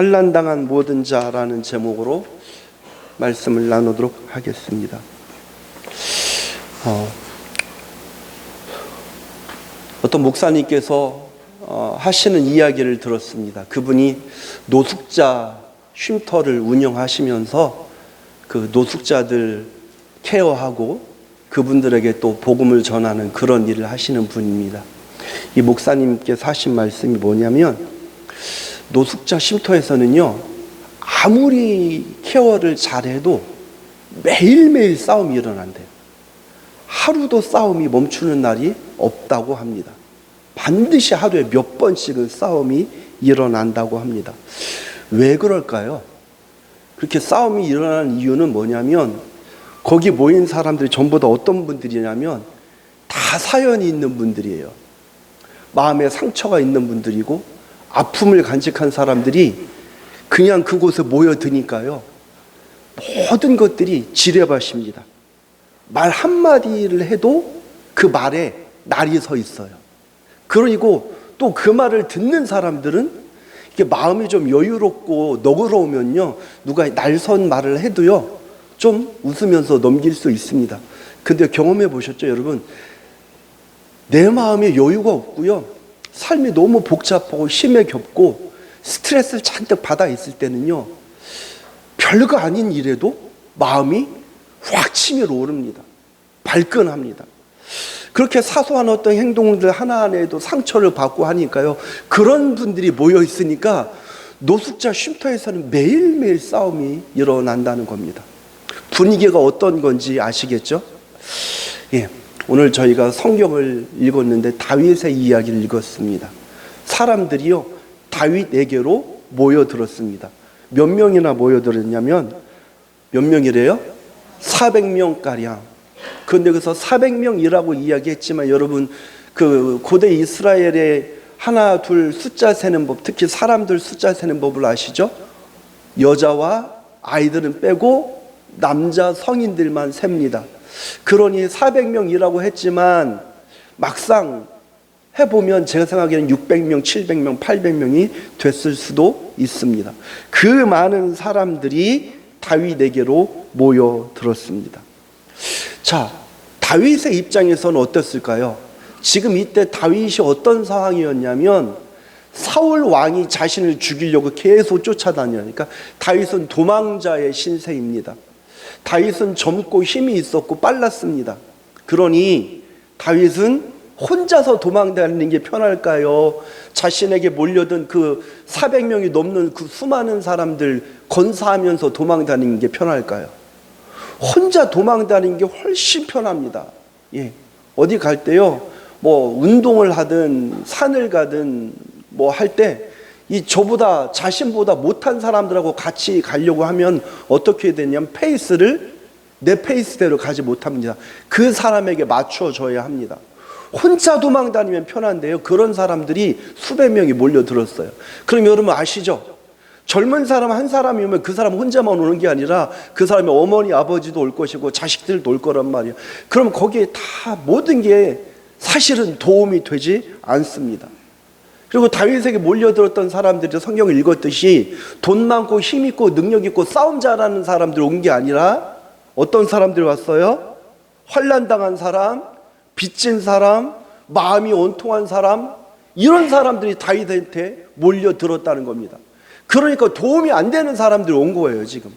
환난당한 모든 자라는 제목으로 말씀을 나누도록 하겠습니다. 어떤 목사님께서 하시는 이야기를 들었습니다. 그분이 노숙자 쉼터를 운영하시면서 그 노숙자들 케어하고 그분들에게 또 복음을 전하는 그런 일을 하시는 분입니다. 이 목사님께서 하신 말씀이 뭐냐면, 노숙자 쉼터에서는요, 아무리 케어를 잘해도 매일매일 싸움이 일어난대요. 하루도 싸움이 멈추는 날이 없다고 합니다. 반드시 하루에 몇 번씩은 싸움이 일어난다고 합니다. 왜 그럴까요? 그렇게 싸움이 일어나는 이유는 뭐냐면, 거기 모인 사람들이 전부 다 어떤 분들이냐면 다 사연이 있는 분들이에요. 마음에 상처가 있는 분들이고 아픔을 간직한 사람들이 그냥 그곳에 모여드니까요, 모든 것들이 지뢰밭입니다. 말 한마디를 해도 그 말에 날이 서 있어요. 그리고 또 그 말을 듣는 사람들은 이게 마음이 좀 여유롭고 너그러우면요, 누가 날선 말을 해도요 좀 웃으면서 넘길 수 있습니다. 근데 경험해 보셨죠, 여러분? 내 마음에 여유가 없고요, 삶이 너무 복잡하고 힘에 겹고 스트레스를 잔뜩 받아 있을 때는요, 별거 아닌 일에도 마음이 확 치밀어 오릅니다. 발끈합니다. 그렇게 사소한 어떤 행동들 하나하나에도 상처를 받고 하니까요, 그런 분들이 모여 있으니까 노숙자 쉼터에서는 매일매일 싸움이 일어난다는 겁니다. 분위기가 어떤 건지 아시겠죠? 예. 오늘 저희가 성경을 읽었는데 다윗의 이야기를 읽었습니다. 사람들이요, 다윗에게로 모여들었습니다. 몇 명이나 모여들었냐면, 몇 명이래요? 400명가량. 그런데 그래서 400명이라고 이야기했지만, 여러분, 그 고대 이스라엘의 하나, 둘 숫자 세는 법, 특히 사람들 숫자 세는 법을 아시죠? 여자와 아이들은 빼고 남자 성인들만 셉니다. 그러니 400명이라고 했지만 막상 해보면 제가 생각에는 600명, 700명, 800명이 됐을 수도 있습니다. 그 많은 사람들이 다윗에게로 모여들었습니다. 자, 다윗의 입장에서는 어땠을까요? 지금 이때 다윗이 어떤 상황이었냐면, 사울 왕이 자신을 죽이려고 계속 쫓아다니니까 다윗은 도망자의 신세입니다. 다윗은 젊고 힘이 있었고 빨랐습니다. 그러니 다윗은 혼자서 도망다니는 게 편할까요? 자신에게 몰려든 그 400명이 넘는 그 수많은 사람들 건사하면서 도망다니는 게 편할까요? 혼자 도망다니는 게 훨씬 편합니다. 예. 어디 갈 때요, 뭐 운동을 하든 산을 가든 뭐 할 때 이 저보다 자신보다 못한 사람들하고 같이 가려고 하면 어떻게 되냐면 페이스를 내 페이스대로 가지 못합니다. 그 사람에게 맞춰줘야 합니다. 혼자 도망다니면 편한데요, 그런 사람들이 수백 명이 몰려들었어요. 그럼 여러분 아시죠? 젊은 사람 한 사람이 오면 그 사람 혼자만 오는 게 아니라 그 사람의 어머니 아버지도 올 것이고 자식들도 올 거란 말이에요. 그럼 거기에 다 모든 게 사실은 도움이 되지 않습니다. 그리고 다윗에게 몰려들었던 사람들이 성경을 읽었듯이 돈 많고 힘 있고 능력 있고 싸움 잘하는 사람들이 온 게 아니라 어떤 사람들이 왔어요? 환난당한 사람, 빚진 사람, 마음이 온통한 사람, 이런 사람들이 다윗한테 몰려들었다는 겁니다. 그러니까 도움이 안 되는 사람들이 온 거예요. 지금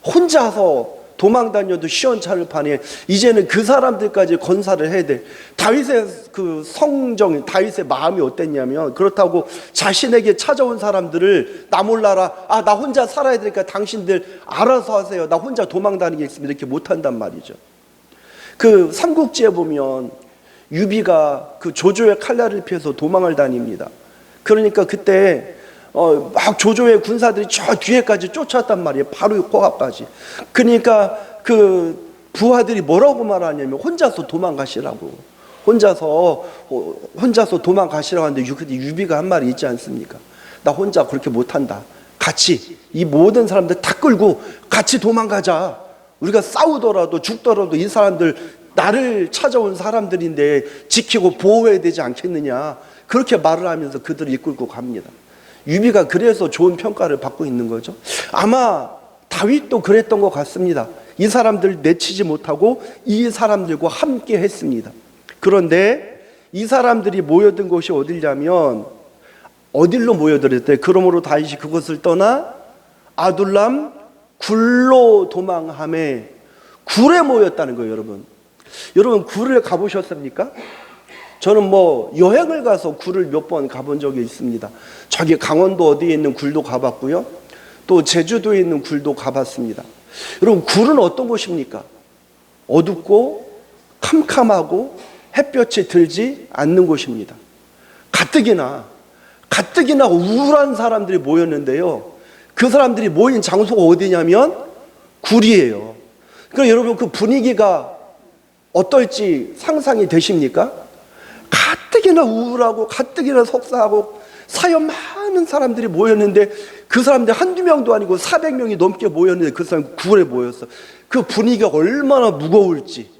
혼자서 도망다녀도 시원찮을 판에 이제는 그 사람들까지 건사를 해야 돼. 다윗의 그 성정, 다윗의 마음이 어땠냐면, 그렇다고 자신에게 찾아온 사람들을 나 몰라라, 나 혼자 살아야 되니까 당신들 알아서 하세요, 나 혼자 도망다니겠습니다, 이렇게 못한단 말이죠. 그 삼국지에 보면 유비가 그 조조의 칼날을 피해서 도망을 다닙니다. 그러니까 그때 막 조조의 군사들이 저 뒤에까지 쫓았단 말이에요. 바로 코앞까지. 그러니까 그 부하들이 뭐라고 말하냐면 혼자서 도망가시라고. 혼자서 도망가시라고 하는데 유비가 한 말이 있지 않습니까? 나 혼자 그렇게 못한다. 같이 이 모든 사람들 다 끌고 같이 도망가자. 우리가 싸우더라도 죽더라도 이 사람들 나를 찾아온 사람들인데 지키고 보호해야 되지 않겠느냐. 그렇게 말을 하면서 그들을 이끌고 갑니다. 유비가 그래서 좋은 평가를 받고 있는 거죠. 아마 다윗도 그랬던 것 같습니다. 이 사람들 내치지 못하고 이 사람들과 함께 했습니다. 그런데 이 사람들이 모여든 곳이 어디냐면, 어딜로 모여들었대요? 그러므로 다윗이 그것을 떠나 아둘람 굴로 도망하며, 굴에 모였다는 거예요. 여러분 굴에 가보셨습니까? 저는 여행을 가서 굴을 몇 번 가본 적이 있습니다. 저기 강원도 어디에 있는 굴도 가봤고요, 또 제주도에 있는 굴도 가봤습니다. 여러분, 굴은 어떤 곳입니까? 어둡고 캄캄하고 햇볕이 들지 않는 곳입니다. 가뜩이나 우울한 사람들이 모였는데요, 그 사람들이 모인 장소가 어디냐면 굴이에요. 그러니까 여러분, 그 분위기가 어떨지 상상이 되십니까? 가뜩이나 우울하고 가뜩이나 속상하고 사연 많은 사람들이 모였는데, 그 사람들 한두 명도 아니고 400명이 넘게 모였는데 그 사람 굴에 모였어. 그 분위기가 얼마나 무거울지,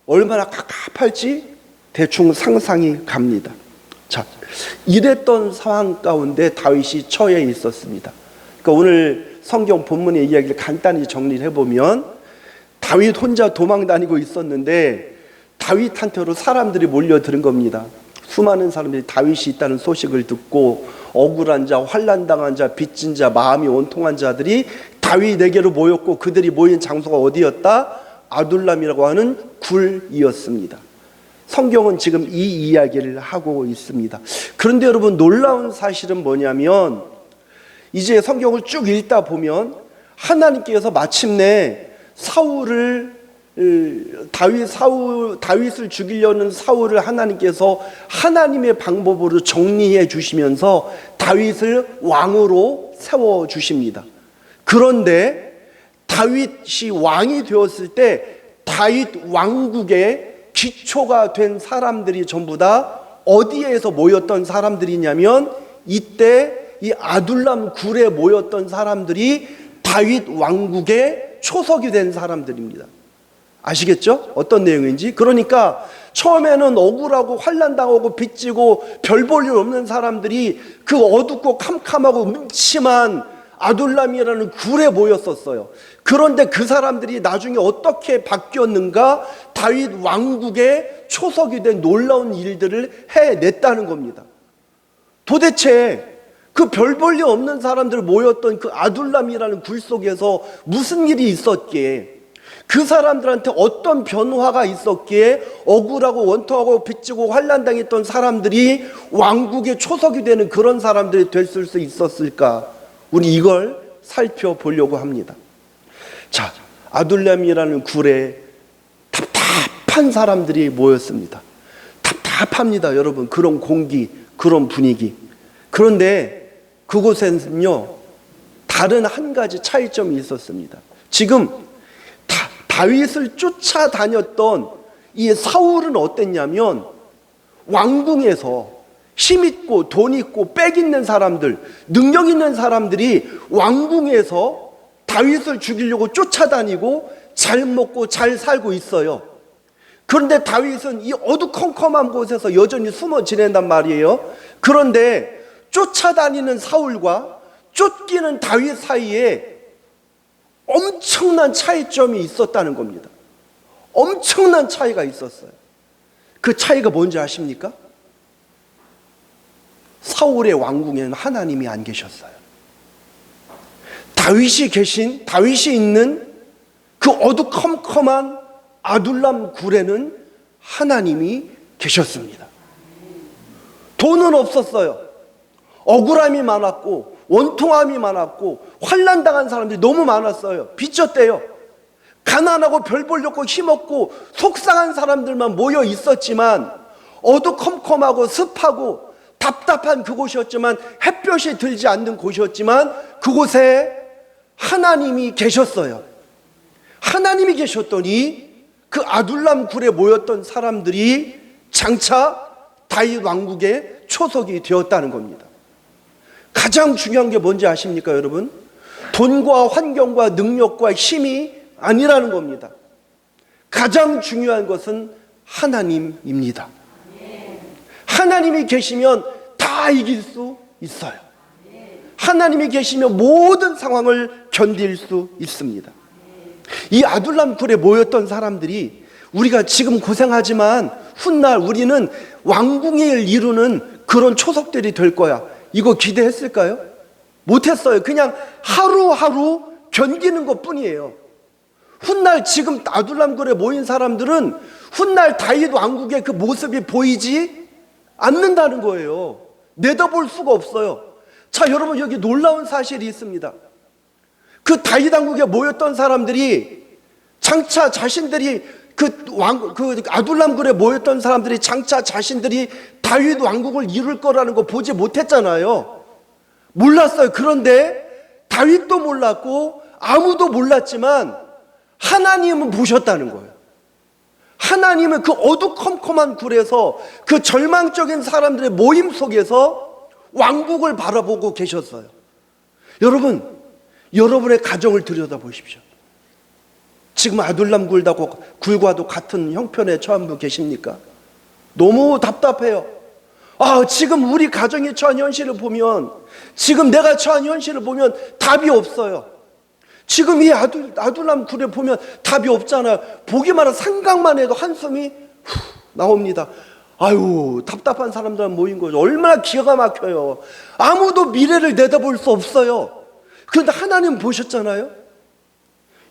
얼마나 갑갑할지 대충 상상이 갑니다. 자, 이랬던 상황 가운데 다윗이 처해 있었습니다. 그러니까 오늘 성경 본문의 이야기를 간단히 정리를 해보면, 다윗 혼자 도망 다니고 있었는데 다윗한테로 사람들이 몰려드는 겁니다. 수많은 사람들이 다윗이 있다는 소식을 듣고 억울한 자, 환난당한 자, 빚진 자, 마음이 원통한 자들이 다윗에게로 모였고, 그들이 모인 장소가 어디였다? 아둘람이라고 하는 굴이었습니다. 성경은 지금 이 이야기를 하고 있습니다. 그런데 여러분, 놀라운 사실은 뭐냐면, 이제 성경을 쭉 읽다 보면 하나님께서 마침내 다윗을 죽이려는 사울을 하나님께서 하나님의 방법으로 정리해 주시면서 다윗을 왕으로 세워 주십니다. 그런데 다윗이 왕이 되었을 때 다윗 왕국의 기초가 된 사람들이 전부 다 어디에서 모였던 사람들이냐면, 이때 이 아둘람 굴에 모였던 사람들이 다윗 왕국의 초석이 된 사람들입니다. 아시겠죠? 어떤 내용인지. 그러니까 처음에는 억울하고 환난당하고 빚지고 별 볼 일 없는 사람들이 그 어둡고 캄캄하고 음침한 아둘람이라는 굴에 모였었어요. 그런데 그 사람들이 나중에 어떻게 바뀌었는가? 다윗 왕국의 초석이 된 놀라운 일들을 해냈다는 겁니다. 도대체 그 별 볼 일 없는 사람들 모였던 그 아둘람이라는 굴 속에서 무슨 일이 있었기에, 그 사람들한테 어떤 변화가 있었기에 억울하고 원통하고 빚지고 환난당했던 사람들이 왕국의 초석이 되는 그런 사람들이 될 수 있었을까? 우리 이걸 살펴보려고 합니다. 자, 아둘람이라는 굴에 답답한 사람들이 모였습니다. 답답합니다, 여러분. 그런 공기, 그런 분위기. 그런데 그곳에는요, 다른 한 가지 차이점이 있었습니다. 지금 다윗을 쫓아다녔던 이 사울은 어땠냐면, 왕궁에서 힘 있고 돈 있고 빽 있는 사람들, 능력 있는 사람들이 왕궁에서 다윗을 죽이려고 쫓아다니고 잘 먹고 잘 살고 있어요. 그런데 다윗은 이 어두컴컴한 곳에서 여전히 숨어 지낸단 말이에요. 그런데 쫓아다니는 사울과 쫓기는 다윗 사이에 엄청난 차이점이 있었다는 겁니다. 엄청난 차이가 있었어요. 그 차이가 뭔지 아십니까? 사울의 왕궁에는 하나님이 안 계셨어요. 다윗이 있는 그 어두컴컴한 아둘람 굴에는 하나님이 계셨습니다. 돈은 없었어요. 억울함이 많았고 원통함이 많았고 환난당한 사람들이 너무 많았어요. 빚졌대요. 가난하고 별 볼 일 없고 힘없고 속상한 사람들만 모여 있었지만, 어두컴컴하고 습하고 답답한 그곳이었지만, 햇볕이 들지 않는 곳이었지만, 그곳에 하나님이 계셨어요. 하나님이 계셨더니 그 아둘람 굴에 모였던 사람들이 장차 다윗 왕국의 초석이 되었다는 겁니다. 가장 중요한 게 뭔지 아십니까, 여러분? 돈과 환경과 능력과 힘이 아니라는 겁니다. 가장 중요한 것은 하나님입니다. 하나님이 계시면 다 이길 수 있어요. 하나님이 계시면 모든 상황을 견딜 수 있습니다. 이 아둘람 굴에 모였던 사람들이 우리가 지금 고생하지만 훗날 우리는 왕궁을 이루는 그런 초석들이 될 거야, 이거 기대했을까요? 못했어요. 그냥 하루하루 견디는 것 뿐이에요. 훗날 지금 아둘람 굴에 모인 사람들은 훗날 다윗 왕국의 그 모습이 보이지 않는다는 거예요. 내다볼 수가 없어요. 자, 여러분, 여기 놀라운 사실이 있습니다. 그 다윗 왕국에 모였던 사람들이 장차 자신들이 그 아둘람 굴에 모였던 사람들이 장차 자신들이 다윗 왕국을 이룰 거라는 거 보지 못했잖아요. 몰랐어요. 그런데 다윗도 몰랐고 아무도 몰랐지만 하나님은 보셨다는 거예요. 하나님은 그 어두컴컴한 굴에서, 그 절망적인 사람들의 모임 속에서 왕국을 바라보고 계셨어요. 여러분, 여러분의 가정을 들여다보십시오. 지금 아둘람 굴과도 같은 형편에 처한 분 계십니까? 너무 답답해요. 지금 우리 가정이 처한 현실을 보면, 지금 내가 처한 현실을 보면 답이 없어요. 지금 이 아둘람 굴에 보면 답이 없잖아요. 보기만 해도 생각만 해도 한숨이 나옵니다. 아유, 답답한 사람들 모인 거죠. 얼마나 기가 막혀요. 아무도 미래를 내다볼 수 없어요. 그런데 하나님 보셨잖아요.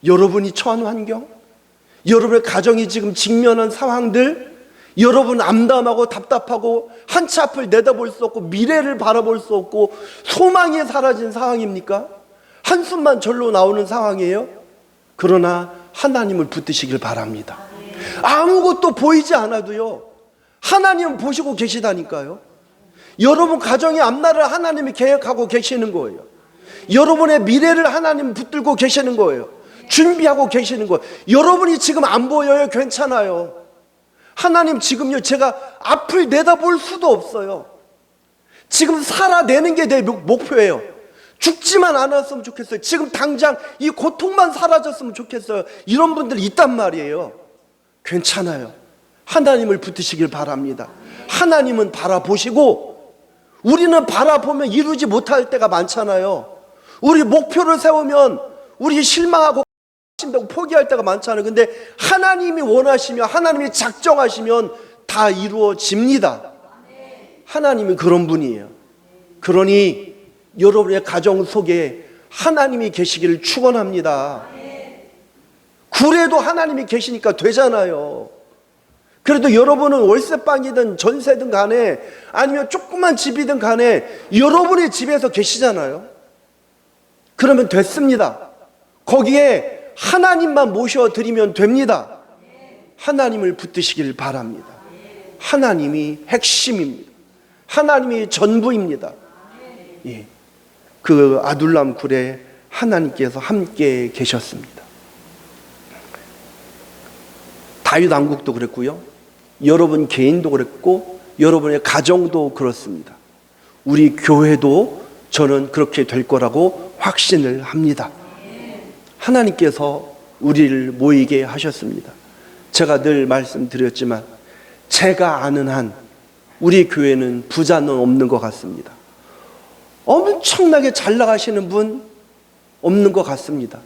여러분이 처한 환경, 여러분의 가정이 지금 직면한 상황들, 여러분 암담하고 답답하고 한치 앞을 내다볼 수 없고 미래를 바라볼 수 없고 소망이 사라진 상황입니까? 한숨만 절로 나오는 상황이에요? 그러나 하나님을 붙드시길 바랍니다. 아무것도 보이지 않아도요, 하나님은 보시고 계시다니까요. 여러분 가정의 앞날을 하나님이 계획하고 계시는 거예요. 여러분의 미래를 하나님 붙들고 계시는 거예요. 준비하고 계시는 거예요. 여러분이 지금 안 보여요? 괜찮아요. 하나님 지금요, 제가 앞을 내다볼 수도 없어요. 지금 살아내는 게 내 목표예요. 죽지만 않았으면 좋겠어요. 지금 당장 이 고통만 사라졌으면 좋겠어요. 이런 분들 있단 말이에요. 괜찮아요. 하나님을 붙드시길 바랍니다. 하나님은 바라보시고, 우리는 바라보면 이루지 못할 때가 많잖아요. 우리 목표를 세우면 우리 실망하고 포기할 때가 많잖아요. 근데 하나님이 원하시면, 하나님이 작정하시면 다 이루어집니다. 하나님이 그런 분이에요. 그러니 여러분의 가정 속에 하나님이 계시기를 축원합니다. 굴에도 하나님이 계시니까 되잖아요. 그래도 여러분은 월세방이든 전세든 간에, 아니면 조그만 집이든 간에 여러분의 집에서 계시잖아요. 그러면 됐습니다. 거기에 하나님만 모셔드리면 됩니다. 하나님을 붙드시길 바랍니다. 하나님이 핵심입니다. 하나님이 전부입니다. 예. 그 아둘람 굴에 하나님께서 함께 계셨습니다. 다윗 왕국도 그랬고요, 여러분 개인도 그랬고, 여러분의 가정도 그렇습니다. 우리 교회도 저는 그렇게 될 거라고 확신을 합니다. 하나님께서 우리를 모이게 하셨습니다. 제가 늘 말씀드렸지만, 제가 아는 한 우리 교회는 부자는 없는 것 같습니다. 엄청나게 잘 나가시는 분 없는 것 같습니다.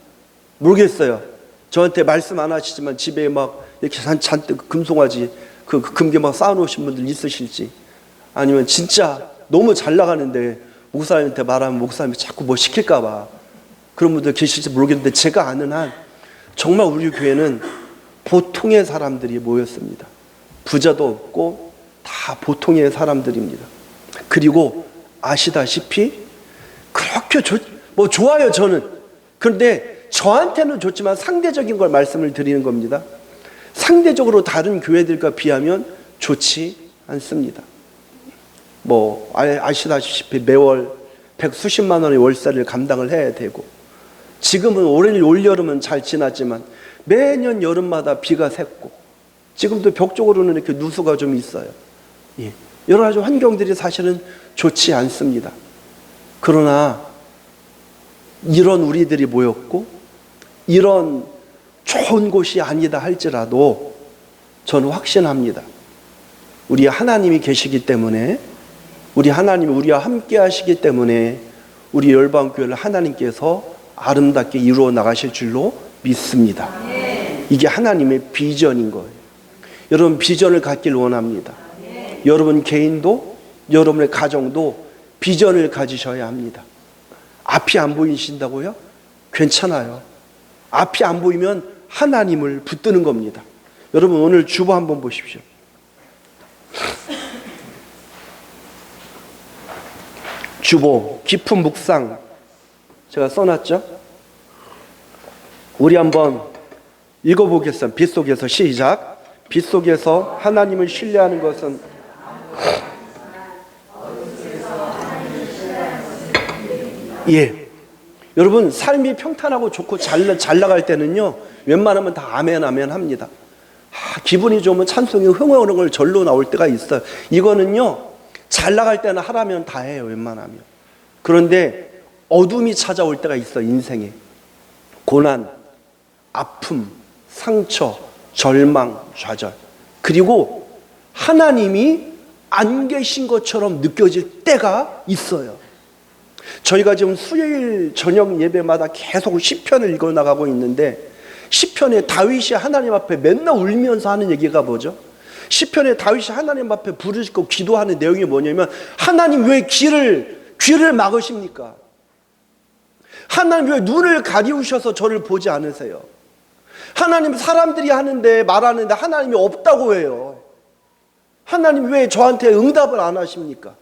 모르겠어요. 저한테 말씀 안 하시지만 집에 막 이렇게 잔뜩 금송아지 그 금괴 막 쌓아놓으신 분들 있으실지, 아니면 진짜 너무 잘 나가는데 목사님한테 말하면 목사님이 자꾸 뭐 시킬까 봐 그런 분들 계실지 모르겠는데, 제가 아는 한 정말 우리 교회는 보통의 사람들이 모였습니다. 부자도 없고 다 보통의 사람들입니다. 그리고 아시다시피 그렇게 좋아요, 저는. 그런데 저한테는 좋지만 상대적인 걸 말씀을 드리는 겁니다. 상대적으로 다른 교회들과 비하면 좋지 않습니다. 아시다시피 매월 백수십만 원의 월세를 감당을 해야 되고, 지금은 올여름은 잘 지났지만 매년 여름마다 비가 샜고, 지금도 벽 쪽으로는 이렇게 누수가 좀 있어요. 예. 여러 가지 환경들이 사실은 좋지 않습니다. 그러나 이런 우리들이 모였고, 이런 좋은 곳이 아니다 할지라도 저는 확신합니다. 우리 하나님이 계시기 때문에, 우리 하나님이 우리와 함께 하시기 때문에 우리 열방교회를 하나님께서 아름답게 이루어 나가실 줄로 믿습니다. 이게 하나님의 비전인 거예요. 여러분 비전을 갖길 원합니다. 여러분 개인도 여러분의 가정도 비전을 가지셔야 합니다. 앞이 안 보이신다고요? 괜찮아요. 앞이 안 보이면 하나님을 붙드는 겁니다. 여러분 오늘 주보 한번 보십시오. 주보 깊은 묵상 제가 써놨죠? 우리 한번 읽어보겠습니다. 빛 속에서 시작. 빛 속에서 하나님을 신뢰하는 것은 예. 여러분 삶이 평탄하고 좋고 잘 나갈 때는요 웬만하면 다 아멘 아멘 합니다. 기분이 좋으면 찬송이 흥얼흥얼 절로 나올 때가 있어요. 이거는요 잘 나갈 때는 하라면 다 해요 웬만하면. 그런데 어둠이 찾아올 때가 있어. 인생에 고난, 아픔, 상처, 절망, 좌절, 그리고 하나님이 안 계신 것처럼 느껴질 때가 있어요. 저희가 지금 수요일 저녁 예배마다 계속 시편을 읽어나가고 있는데 시편에 다윗이 하나님 앞에 맨날 울면서 하는 얘기가 뭐죠? 시편에 다윗이 하나님 앞에 부르짖고 기도하는 내용이 뭐냐면 하나님 왜 귀를 막으십니까? 하나님 왜 눈을 가리우셔서 저를 보지 않으세요? 하나님 사람들이 하는데 말하는데 하나님이 없다고 해요. 하나님 왜 저한테 응답을 안 하십니까?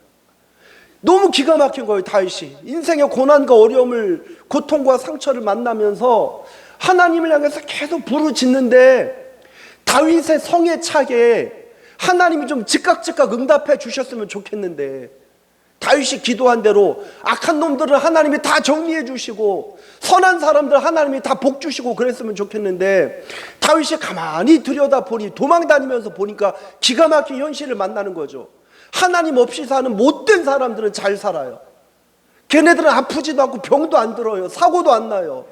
너무 기가 막힌 거예요. 다윗이 인생의 고난과 어려움을 고통과 상처를 만나면서 하나님을 향해서 계속 부르짖는데 다윗의 성에 차게 하나님이 좀 즉각 응답해 주셨으면 좋겠는데 다윗이 기도한 대로 악한 놈들을 하나님이 다 정리해 주시고 선한 사람들 하나님이 다 복 주시고 그랬으면 좋겠는데 다윗이 가만히 들여다보니 도망다니면서 보니까 기가 막힌 현실을 만나는 거죠. 하나님 없이 사는 못된 사람들은 잘 살아요. 걔네들은 아프지도 않고 병도 안 들어요. 사고도 안 나요.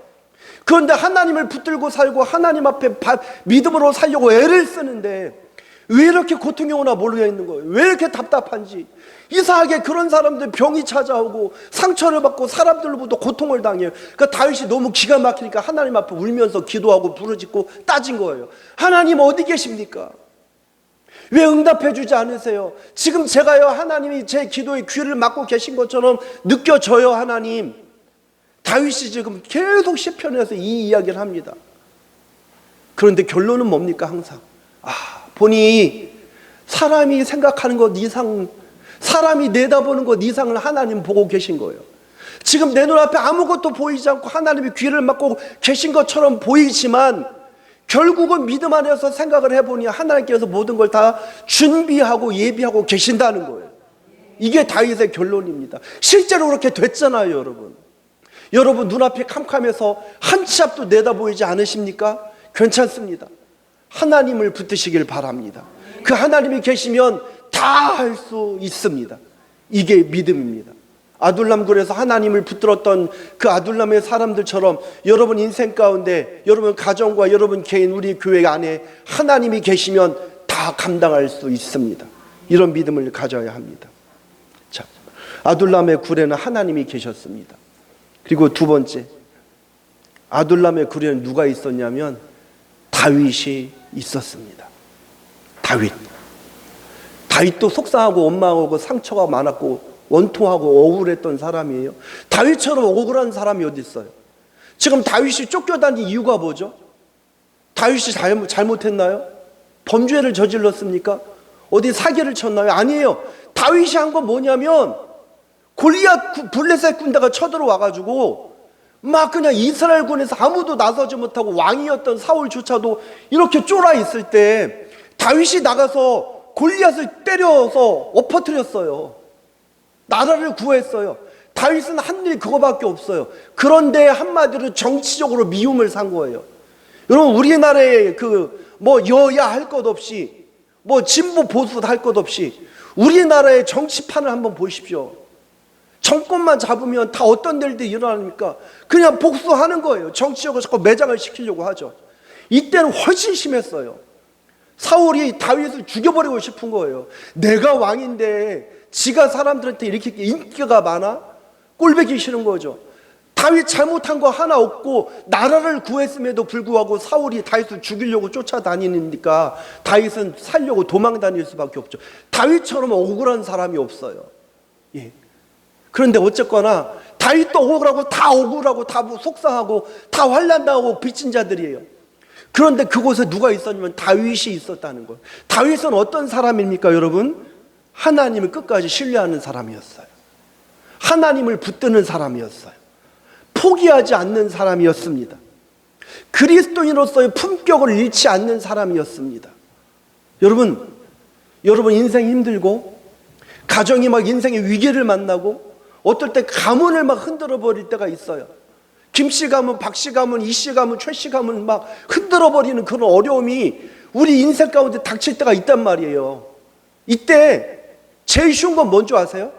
그런데 하나님을 붙들고 살고 하나님 앞에 믿음으로 살려고 애를 쓰는데 왜 이렇게 고통이 오나 모르겠는 거예요. 왜 이렇게 답답한지. 이상하게 그런 사람들 병이 찾아오고 상처를 받고 사람들로부터 고통을 당해요. 그러니까 다윗이 너무 기가 막히니까 하나님 앞에 울면서 기도하고 부르짖고 따진 거예요. 하나님 어디 계십니까? 왜 응답해 주지 않으세요? 지금 제가요 하나님이 제 기도에 귀를 막고 계신 것처럼 느껴져요. 하나님. 다윗이 지금 계속 시편에서 이 이야기를 합니다. 그런데 결론은 뭡니까? 항상 보니 사람이 생각하는 것 이상, 사람이 내다보는 것 이상을 하나님 보고 계신 거예요. 지금 내 눈앞에 아무것도 보이지 않고 하나님이 귀를 막고 계신 것처럼 보이지만 결국은 믿음 안에서 생각을 해보니 하나님께서 모든 걸 다 준비하고 예비하고 계신다는 거예요. 이게 다윗의 결론입니다. 실제로 그렇게 됐잖아요. 여러분 눈앞이 캄캄해서 한 치 앞도 내다보이지 않으십니까? 괜찮습니다. 하나님을 붙드시길 바랍니다. 그 하나님이 계시면 다 할 수 있습니다. 이게 믿음입니다. 아둘람굴에서 하나님을 붙들었던 그 아둘람의 사람들처럼 여러분 인생 가운데 여러분 가정과 여러분 개인 우리 교회 안에 하나님이 계시면 다 감당할 수 있습니다. 이런 믿음을 가져야 합니다. 자, 아둘람의 굴에는 하나님이 계셨습니다. 그리고 두 번째, 아둘람의 굴에는 누가 있었냐면 다윗이 있었습니다. 다윗도 속상하고 원망하고 상처가 많았고 원통하고 억울했던 사람이에요. 다윗처럼 억울한 사람이 어디 있어요? 지금 다윗이 쫓겨다닌 이유가 뭐죠? 다윗이 잘못했나요? 범죄를 저질렀습니까? 어디 사기를 쳤나요? 아니에요. 다윗이 한 건 뭐냐면 골리앗 블레셋 군대가 쳐들어와가지고 막 그냥 이스라엘군에서 아무도 나서지 못하고 왕이었던 사울조차도 이렇게 쫄아 있을 때 다윗이 나가서 골리앗을 때려서 엎어뜨렸어요. 나라를 구했어요. 다윗은 한 일이 그거밖에 없어요. 그런데 한마디로 정치적으로 미움을 산 거예요. 여러분 우리나라에 여야 할 것 없이 진보 보수 할 것 없이 우리나라의 정치판을 한번 보십시오. 정권만 잡으면 다 어떤 일들이 일어납니까? 그냥 복수하는 거예요. 정치적으로 자꾸 매장을 시키려고 하죠. 이때는 훨씬 심했어요. 사울이 다윗을 죽여버리고 싶은 거예요. 내가 왕인데 지가 사람들한테 이렇게 인기가 많아? 꼴보기 싫은 거죠. 다윗 잘못한 거 하나 없고 나라를 구했음에도 불구하고 사울이 다윗을 죽이려고 쫓아다니니까 다윗은 살려고 도망 다닐 수밖에 없죠. 다윗처럼 억울한 사람이 없어요. 예. 그런데 어쨌거나 다윗도 억울하고 다 억울하고 다 속상하고 다 환난당하고 빚진 자들이에요. 그런데 그곳에 누가 있었냐면 다윗이 있었다는 거예요. 다윗은 어떤 사람입니까, 여러분? 하나님을 끝까지 신뢰하는 사람이었어요. 하나님을 붙드는 사람이었어요. 포기하지 않는 사람이었습니다. 그리스도인으로서의 품격을 잃지 않는 사람이었습니다. 여러분 인생이 힘들고 가정이 막 인생의 위기를 만나고 어떨 때 가문을 막 흔들어 버릴 때가 있어요. 김씨 가문, 박씨 가문, 이씨 가문, 최씨 가문 막 흔들어 버리는 그런 어려움이 우리 인생 가운데 닥칠 때가 있단 말이에요. 이때 제일 쉬운 건 뭔지 아세요?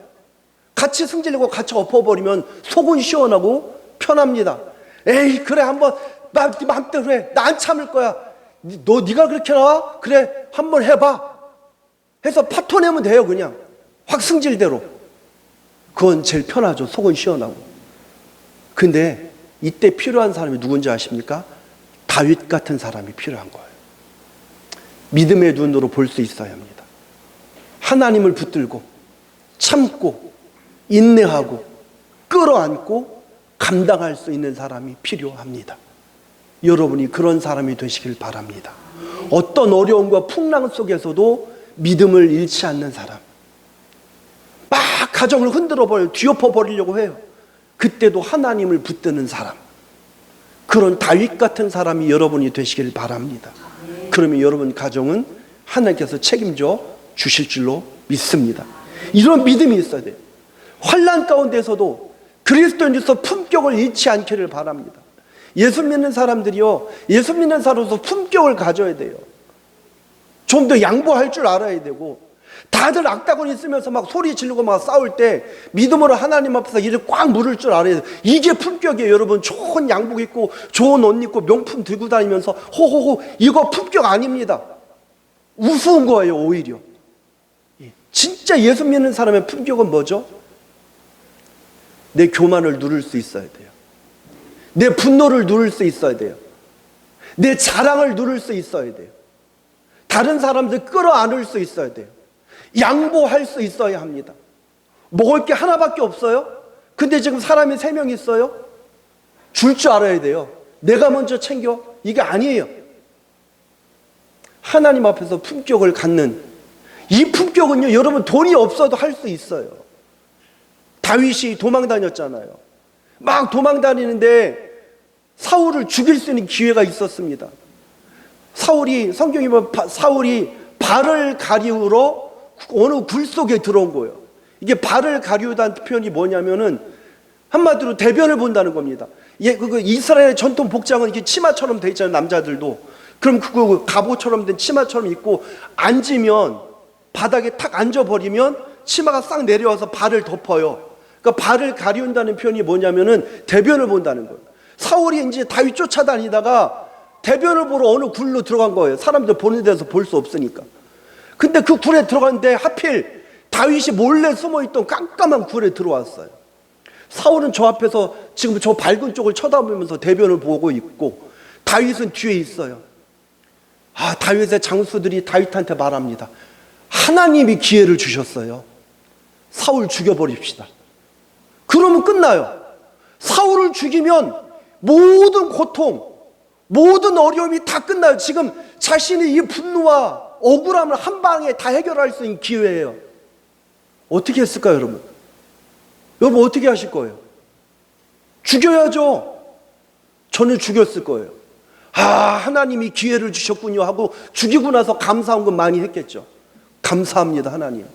같이 승질내고 같이 엎어버리면 속은 시원하고 편합니다. 에이 그래 한번 네 마음대로 해. 나 안 참을 거야. 네가 그렇게 나와? 그래 한번 해봐. 해서 파토내면 돼요. 그냥 확 승질대로. 그건 제일 편하죠. 속은 시원하고. 근데 이때 필요한 사람이 누군지 아십니까? 다윗 같은 사람이 필요한 거예요. 믿음의 눈으로 볼 수 있어야 합니다. 하나님을 붙들고 참고 인내하고 끌어안고 감당할 수 있는 사람이 필요합니다. 여러분이 그런 사람이 되시길 바랍니다. 어떤 어려움과 풍랑 속에서도 믿음을 잃지 않는 사람. 막 가정을 흔들어버려 뒤엎어버리려고 해요. 그때도 하나님을 붙드는 사람. 그런 다윗 같은 사람이 여러분이 되시길 바랍니다. 그러면 여러분 가정은 하나님께서 책임져 주실 줄로 믿습니다. 이런 믿음이 있어야 돼요. 환난 가운데서도 그리스도인으로서 품격을 잃지 않기를 바랍니다. 예수 믿는 사람들이요, 예수 믿는 사람으로서 품격을 가져야 돼요. 좀 더 양보할 줄 알아야 되고, 다들 악다구니 쓰면서 막 소리 지르고 막 싸울 때 믿음으로 하나님 앞에서 이를 꽉 물을 줄 알아야 돼요. 이게 품격이에요. 여러분 좋은 양복 입고 좋은 옷 입고 명품 들고 다니면서 호호호, 이거 품격 아닙니다. 우스운 거예요. 오히려. 진짜 예수 믿는 사람의 품격은 뭐죠? 내 교만을 누를 수 있어야 돼요. 내 분노를 누를 수 있어야 돼요. 내 자랑을 누를 수 있어야 돼요. 다른 사람들 끌어안을 수 있어야 돼요. 양보할 수 있어야 합니다. 먹을 게 하나밖에 없어요? 근데 지금 사람이 3명 있어요? 줄 줄 알아야 돼요. 내가 먼저 챙겨? 이게 아니에요. 하나님 앞에서 품격을 갖는 이 품격은요, 여러분 돈이 없어도 할 수 있어요. 다윗이 도망 다녔잖아요. 막 도망 다니는데 사울을 죽일 수 있는 기회가 있었습니다. 성경에 보면 사울이 발을 가리우러 어느 굴 속에 들어온 거예요. 이게 발을 가리우다는 표현이 뭐냐면은 한마디로 대변을 본다는 겁니다. 이스라엘의 전통 복장은 이렇게 치마처럼 돼 있잖아요, 남자들도. 그럼 그거 갑옷처럼 된 치마처럼 입고 앉으면 바닥에 탁 앉아버리면 치마가 싹 내려와서 발을 덮어요. 그러니까 발을 가리운다는 표현이 뭐냐면은 대변을 본다는 거예요. 사울이 이제 다윗 쫓아다니다가 대변을 보러 어느 굴로 들어간 거예요. 사람들 보는 데서 볼 수 없으니까. 근데 그 굴에 들어갔는데 하필 다윗이 몰래 숨어있던 깜깜한 굴에 들어왔어요. 사울은 저 앞에서 지금 저 밝은 쪽을 쳐다보면서 대변을 보고 있고 다윗은 뒤에 있어요. 다윗의 장수들이 다윗한테 말합니다. 하나님이 기회를 주셨어요. 사울 죽여버립시다. 그러면 끝나요. 사울을 죽이면 모든 고통, 모든 어려움이 다 끝나요. 지금 자신의 이 분노와 억울함을 한 방에 다 해결할 수 있는 기회예요. 어떻게 했을까요, 여러분? 여러분 어떻게 하실 거예요? 죽여야죠. 저는 죽였을 거예요. 하나님이 기회를 주셨군요 하고 죽이고 나서 감사한 건 많이 했겠죠. 감사합니다, 하나님.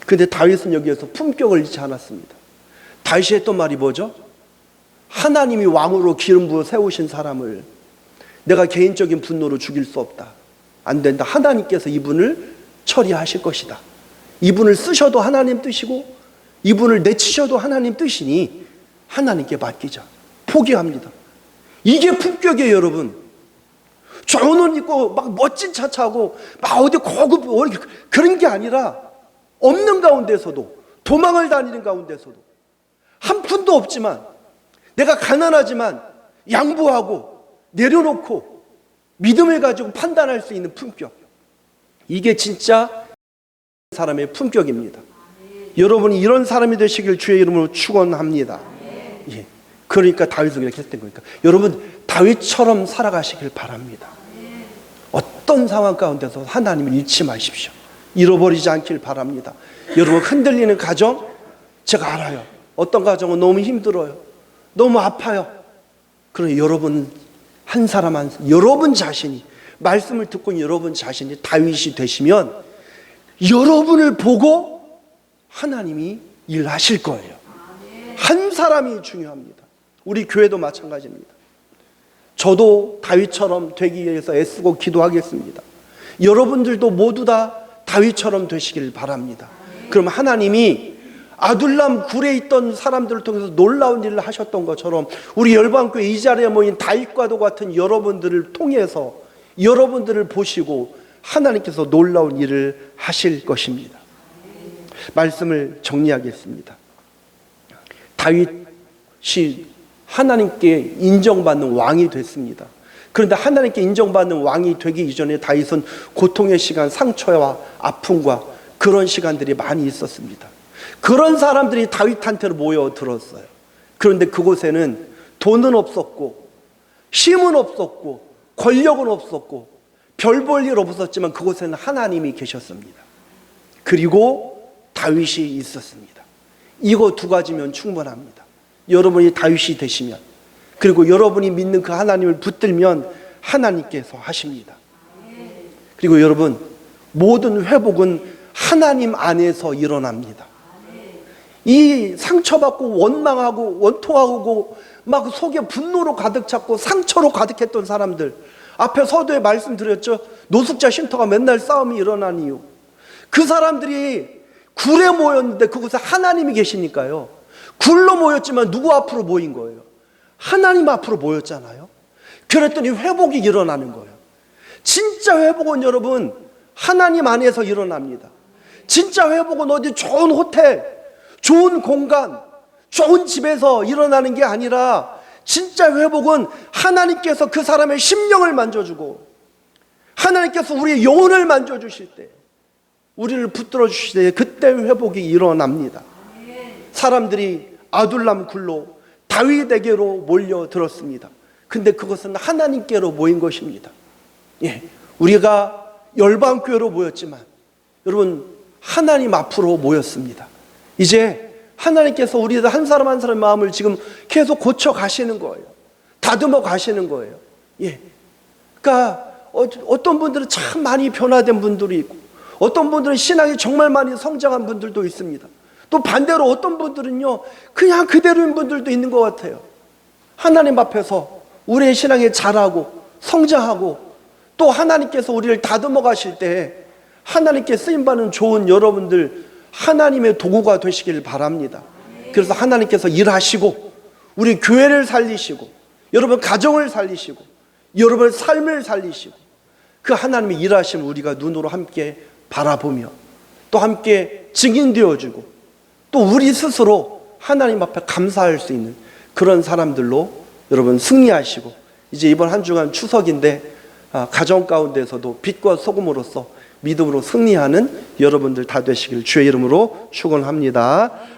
근데 다윗은 여기에서 품격을 잃지 않았습니다. 다윗이 했던 말이 뭐죠? 하나님이 왕으로 기름 부어 세우신 사람을 내가 개인적인 분노로 죽일 수 없다. 안 된다. 하나님께서 이분을 처리하실 것이다. 이분을 쓰셔도 하나님 뜻이고 이분을 내치셔도 하나님 뜻이니 하나님께 맡기자. 포기합니다. 이게 품격이에요, 여러분. 좋은 옷 입고 막 멋진 차 타고 막 어디 고급 그런 게 아니라 없는 가운데서도 도망을 다니는 가운데서도 한 푼도 없지만 내가 가난하지만 양보하고 내려놓고 믿음을 가지고 판단할 수 있는 품격, 이게 진짜 사람의 품격입니다. 여러분이 이런 사람이 되시길 주의 이름으로 축원합니다. 예. 그러니까 다윗은 이렇게 했던 거니까 여러분 다윗처럼 살아가시길 바랍니다. 어떤 상황 가운데서 하나님을 잃지 마십시오. 잃어버리지 않길 바랍니다. 여러분 흔들리는 가정, 제가 알아요. 어떤 가정은 너무 힘들어요. 너무 아파요. 그러나 여러분 한 사람 한 사람, 여러분 자신이 말씀을 듣고 여러분 자신이 다윗이 되시면 여러분을 보고 하나님이 일하실 거예요. 한 사람이 중요합니다. 우리 교회도 마찬가지입니다. 저도 다윗처럼 되기 위해서 애쓰고 기도하겠습니다. 여러분들도 모두 다 다윗처럼 되시길 바랍니다. 그럼 하나님이 아둘람 굴에 있던 사람들을 통해서 놀라운 일을 하셨던 것처럼 우리 열방교회 이 자리에 모인 다윗과도 같은 여러분들을 통해서 여러분들을 보시고 하나님께서 놀라운 일을 하실 것입니다. 말씀을 정리하겠습니다. 다윗이 하나님께 인정받는 왕이 됐습니다. 그런데 하나님께 인정받는 왕이 되기 이전에 다윗은 고통의 시간, 상처와 아픔과 그런 시간들이 많이 있었습니다. 그런 사람들이 다윗한테로 모여들었어요. 그런데 그곳에는 돈은 없었고 힘은 없었고 권력은 없었고 별 볼 일 없었지만 그곳에는 하나님이 계셨습니다. 그리고 다윗이 있었습니다. 이거 두 가지면 충분합니다. 여러분이 다윗이 되시면, 그리고 여러분이 믿는 그 하나님을 붙들면 하나님께서 하십니다. 그리고 여러분, 모든 회복은 하나님 안에서 일어납니다. 이 상처받고 원망하고 원통하고 막 속에 분노로 가득 찼고 상처로 가득했던 사람들, 앞에 서두에 말씀드렸죠. 노숙자 쉼터가 맨날 싸움이 일어난 이유, 그 사람들이 굴에 모였는데 그곳에 하나님이 계시니까요, 굴로 모였지만 누구 앞으로 모인 거예요? 하나님 앞으로 모였잖아요. 그랬더니 회복이 일어나는 거예요. 진짜 회복은 여러분 하나님 안에서 일어납니다. 진짜 회복은 어디 좋은 호텔, 좋은 공간, 좋은 집에서 일어나는 게 아니라 진짜 회복은 하나님께서 그 사람의 심령을 만져주고 하나님께서 우리의 영혼을 만져주실 때, 우리를 붙들어 주실 때 그때 회복이 일어납니다. 사람들이 아둘람 굴로 다윗에게로 몰려들었습니다. 근데 그것은 하나님께로 모인 것입니다. 예, 우리가 열방교회로 모였지만 여러분 하나님 앞으로 모였습니다. 이제 하나님께서 우리들 한 사람 한 사람의 마음을 지금 계속 고쳐 가시는 거예요. 다듬어 가시는 거예요. 예, 그러니까 어떤 분들은 참 많이 변화된 분들이 있고, 어떤 분들은 신앙이 정말 많이 성장한 분들도 있습니다. 또 반대로 어떤 분들은요 그냥 그대로인 분들도 있는 것 같아요. 하나님 앞에서 우리의 신앙에 자라고 성장하고 또 하나님께서 우리를 다듬어 가실 때 하나님께 쓰임받는 좋은 여러분들, 하나님의 도구가 되시길 바랍니다. 그래서 하나님께서 일하시고 우리 교회를 살리시고 여러분 가정을 살리시고 여러분 삶을 살리시고 그 하나님의 일하심을 우리가 눈으로 함께 바라보며 또 함께 증인되어주고 또 우리 스스로 하나님 앞에 감사할 수 있는 그런 사람들로 여러분 승리하시고, 이제 이번 한 주간 추석인데 가정 가운데서도 빛과 소금으로서 믿음으로 승리하는 여러분들 다 되시길 주의 이름으로 축원합니다.